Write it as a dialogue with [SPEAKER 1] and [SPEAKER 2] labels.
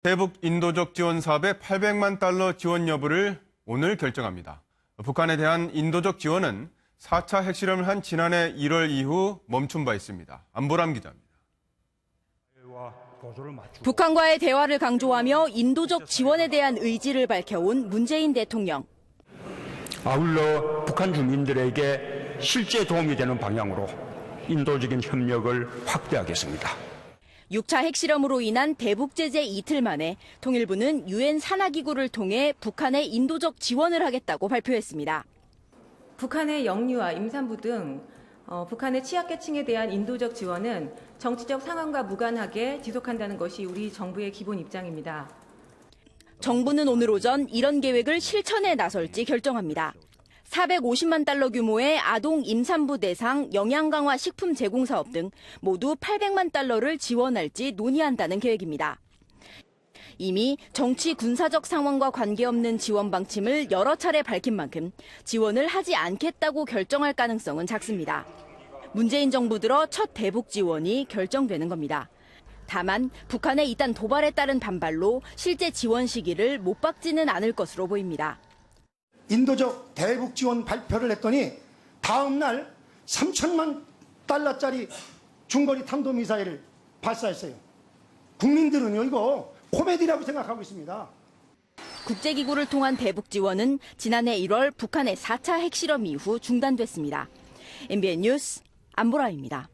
[SPEAKER 1] 대북 인도적 지원 사업의 800만 달러 지원 여부를 오늘 결정합니다. 북한에 대한 인도적 지원은 4차 핵실험을 한 지난해 1월 이후 멈춘 바 있습니다. 안보람 기자입니다.
[SPEAKER 2] 북한과의 대화를 강조하며 인도적 지원에 대한 의지를 밝혀온 문재인 대통령.
[SPEAKER 3] 아울러 북한 주민들에게 실제 도움이 되는 방향으로 인도적인 협력을 확대하겠습니다.
[SPEAKER 2] 6차 핵실험으로 인한 대북 제재 이틀 만에 통일부는 유엔 산하기구를 통해 북한에 인도적 지원을 하겠다고 발표했습니다.
[SPEAKER 4] 북한의 영유아, 임산부 등 북한의 취약계층에 대한 인도적 지원은 정치적 상황과 무관하게 지속한다는 것이 우리 정부의 기본 입장입니다.
[SPEAKER 2] 정부는 오늘 오전 이런 계획을 실천에 나설지 결정합니다. 450만 달러 규모의 아동 임산부 대상 영양 강화 식품 제공 사업 등 모두 800만 달러를 지원할지 논의한다는 계획입니다. 이미 정치 군사적 상황과 관계없는 지원 방침을 여러 차례 밝힌 만큼 지원을 하지 않겠다고 결정할 가능성은 작습니다. 문재인 정부 들어 첫 대북 지원이 결정되는 겁니다. 다만 북한의 이딴 도발에 따른 반발로 실제 지원 시기를 못 박지는 않을 것으로 보입니다.
[SPEAKER 5] 인도적 대북 지원 발표를 했더니 다음 날 3천만 달러짜리 중거리 탄도미사일을 발사했어요. 국민들은요, 이거 코미디라고 생각하고 있습니다.
[SPEAKER 2] 국제기구를 통한 대북 지원은 지난해 1월 북한의 4차 핵실험 이후 중단됐습니다. MBN 뉴스 안보라입니다.